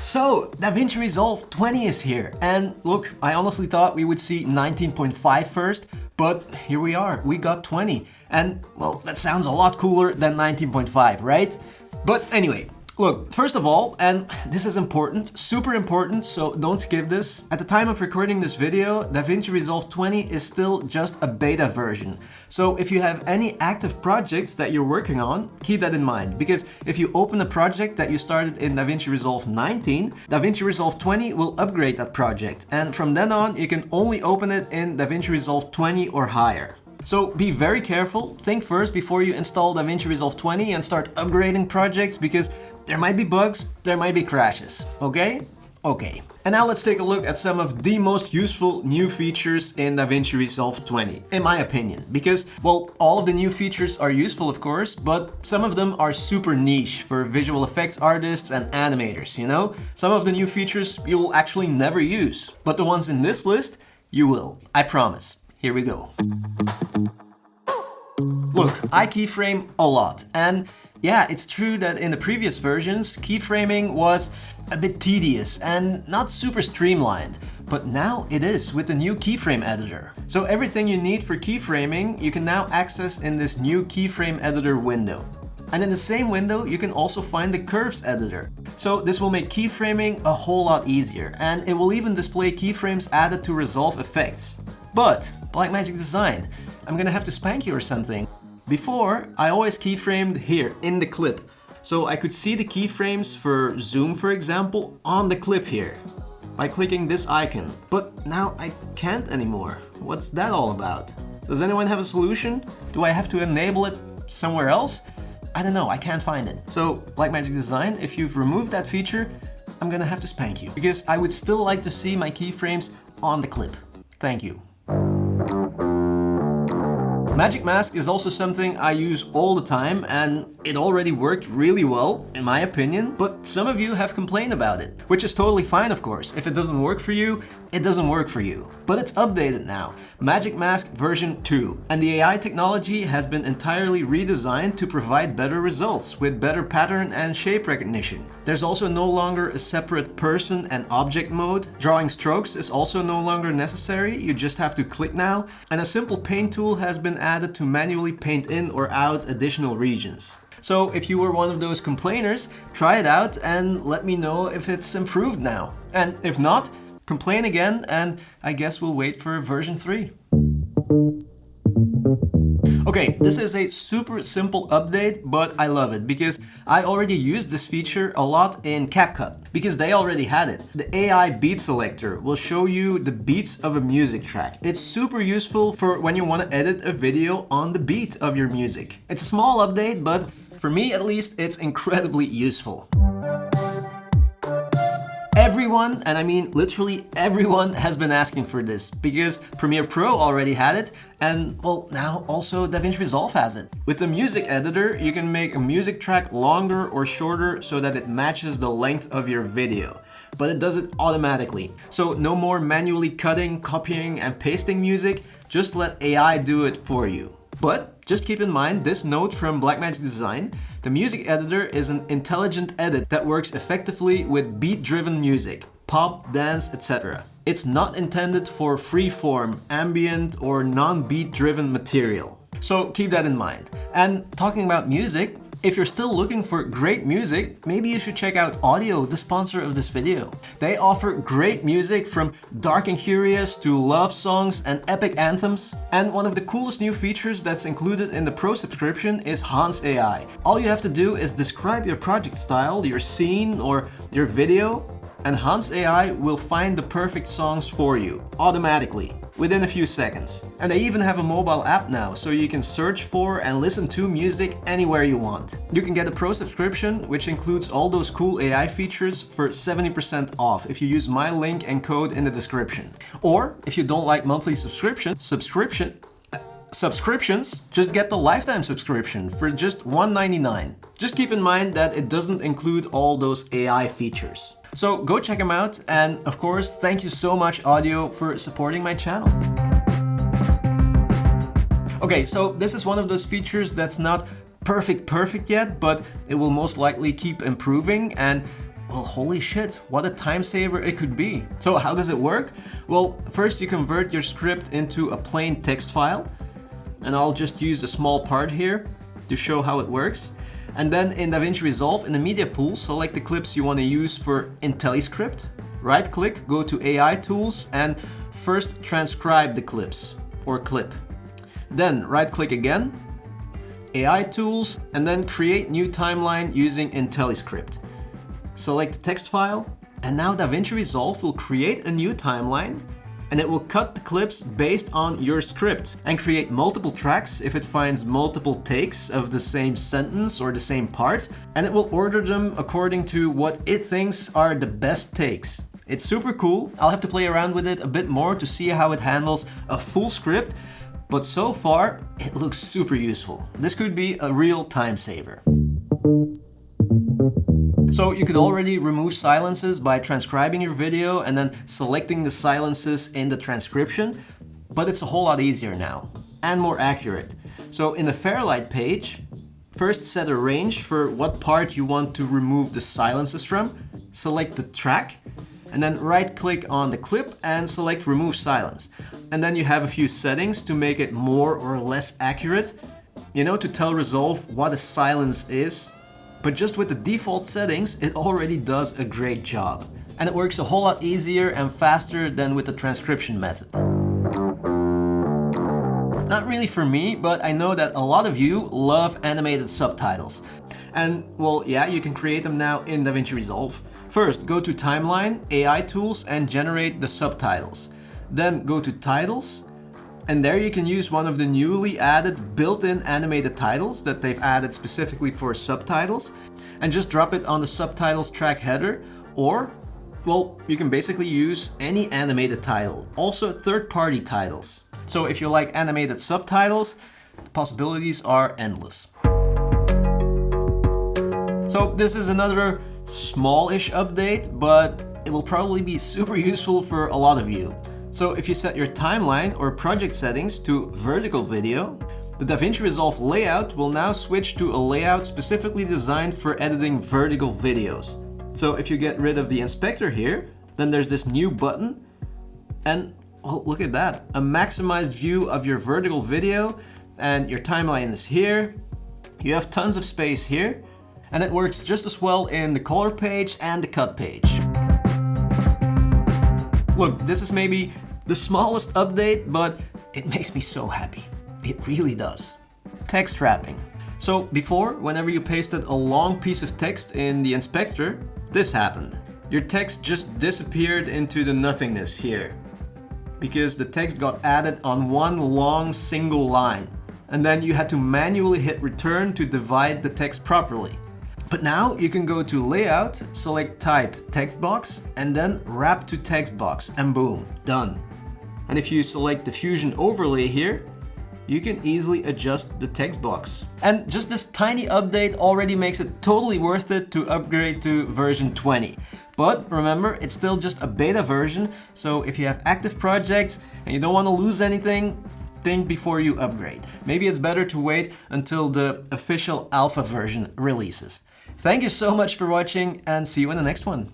So, DaVinci Resolve 20 is here, and look, I honestly thought we would see 19.5 first, but here we are, we got 20, and well, that sounds a lot cooler than 19.5, right? But anyway, look, first of all, and this is important, super important, so don't skip this. At the time of recording this video, DaVinci Resolve 20 is still just a beta version. So if you have any active projects that you're working on, keep that in mind. Because if you open a project that you started in DaVinci Resolve 19, DaVinci Resolve 20 will upgrade that project. And from then on, you can only open it in DaVinci Resolve 20 or higher. So be very careful, think first before you install DaVinci Resolve 20 and start upgrading projects, because there might be bugs, there might be crashes, okay? Okay. And now let's take a look at some of the most useful new features in DaVinci Resolve 20, in my opinion. Because, well, all of the new features are useful, of course, but some of them are super niche for visual effects artists and animators, you know? Some of the new features you'll actually never use, but the ones in this list, you will, I promise. Here we go. Look, I keyframe a lot, and yeah, it's true that in the previous versions, keyframing was a bit tedious and not super streamlined, but now it is with the new keyframe editor. So everything you need for keyframing, you can now access in this new keyframe editor window. And in the same window, you can also find the curves editor. So this will make keyframing a whole lot easier, and it will even display keyframes added to Resolve effects. But, Blackmagic Design, I'm gonna have to spank you or something. Before, I always keyframed here in the clip. So I could see the keyframes for zoom, for example, on the clip here by clicking this icon. But now I can't anymore. What's that all about? Does anyone have a solution? Do I have to enable it somewhere else? I don't know, I can't find it. So, Blackmagic Design, if you've removed that feature, I'm gonna have to spank you, because I would still like to see my keyframes on the clip. Thank you. Magic Mask is also something I use all the time, and it already worked really well, in my opinion, but some of you have complained about it, which is totally fine, of course. If it doesn't work for you, it doesn't work for you. But it's updated now, Magic Mask version 2, and the AI technology has been entirely redesigned to provide better results with better pattern and shape recognition. There's also no longer a separate person and object mode. Drawing strokes is also no longer necessary, you just have to click now, and a simple paint tool has been added to manually paint in or out additional regions. So if you were one of those complainers, try it out and let me know if it's improved now. And if not, complain again, and I guess we'll wait for version 3. Okay, this is a super simple update, but I love it because I already used this feature a lot in CapCut because they already had it. The AI beat selector will show you the beats of a music track. It's super useful for when you want to edit a video on the beat of your music. It's a small update, but for me at least, it's incredibly useful. Everyone, and I mean literally everyone, has been asking for this because Premiere Pro already had it, and well, now also DaVinci Resolve has it. With the music editor, you can make a music track longer or shorter so that it matches the length of your video. But it does it automatically. So no more manually cutting, copying, and pasting music, just let AI do it for you. But just keep in mind this note from Blackmagic Design: the music editor is an intelligent edit that works effectively with beat-driven music, pop, dance, etc. It's not intended for free-form, ambient, or non-beat-driven material. So keep that in mind. And talking about music, if you're still looking for great music, maybe you should check out Audiio, the sponsor of this video. They offer great music from dark and curious to love songs and epic anthems. And one of the coolest new features that's included in the Pro subscription is Hans AI. All you have to do is describe your project style, your scene, or your video, and Hans AI will find the perfect songs for you, automatically, within a few seconds. And they even have a mobile app now, so you can search for and listen to music anywhere you want. You can get a Pro subscription, which includes all those cool AI features, for 70% off if you use my link and code in the description. Or, if you don't like monthly subscriptions, just get the lifetime subscription for just $1.99. Just keep in mind that it doesn't include all those AI features. So go check them out, and of course, thank you so much Audiio for supporting my channel. Okay, so this is one of those features that's not perfect yet, but it will most likely keep improving, and well, holy shit, what a time saver it could be. So how does it work? Well, first you convert your script into a plain text file, and I'll just use a small part here to show how it works. And then in DaVinci Resolve, in the media pool, select the clips you want to use for IntelliScript. Right click, go to AI tools, and first transcribe the clips or clip. Then right click again, AI tools, and then create new timeline using IntelliScript. Select the text file, and now DaVinci Resolve will create a new timeline, and it will cut the clips based on your script and create multiple tracks if it finds multiple takes of the same sentence or the same part, and it will order them according to what it thinks are the best takes. It's super cool. I'll have to play around with it a bit more to see how it handles a full script, but so far it looks super useful. This could be a real time saver. So you could already remove silences by transcribing your video and then selecting the silences in the transcription, but it's a whole lot easier now and more accurate. So in the Fairlight page, first set a range for what part you want to remove the silences from, select the track, and then right click on the clip and select remove silence. And then you have a few settings to make it more or less accurate, to tell Resolve what a silence is. But just with the default settings, it already does a great job. And it works a whole lot easier and faster than with the transcription method. Not really for me, but I know that a lot of you love animated subtitles. And well, yeah, you can create them now in DaVinci Resolve. First, go to Timeline, AI Tools, and generate the subtitles. Then go to Titles, and there you can use one of the newly added built-in animated titles that they've added specifically for subtitles, and just drop it on the subtitles track header, or, well, you can basically use any animated title, also third-party titles. So if you like animated subtitles, the possibilities are endless. So this is another small-ish update, but it will probably be super useful for a lot of you. So if you set your timeline or project settings to vertical video, the DaVinci Resolve layout will now switch to a layout specifically designed for editing vertical videos. So if you get rid of the inspector here, then there's this new button, and well, look at that, a maximized view of your vertical video, and your timeline is here. You have tons of space here, and it works just as well in the color page and the cut page. Look, this is maybe the smallest update, but it makes me so happy. It really does. Text wrapping. So before, whenever you pasted a long piece of text in the inspector, this happened. Your text just disappeared into the nothingness here, because the text got added on one long single line. And then you had to manually hit return to divide the text properly. But now you can go to Layout, select Type Text Box, and then Wrap to Text Box, and boom, done. And if you select the Fusion overlay here, you can easily adjust the text box. And just this tiny update already makes it totally worth it to upgrade to version 20. But remember, it's still just a beta version, so if you have active projects and you don't want to lose anything, think before you upgrade. Maybe it's better to wait until the official alpha version releases. Thank you so much for watching, and see you in the next one.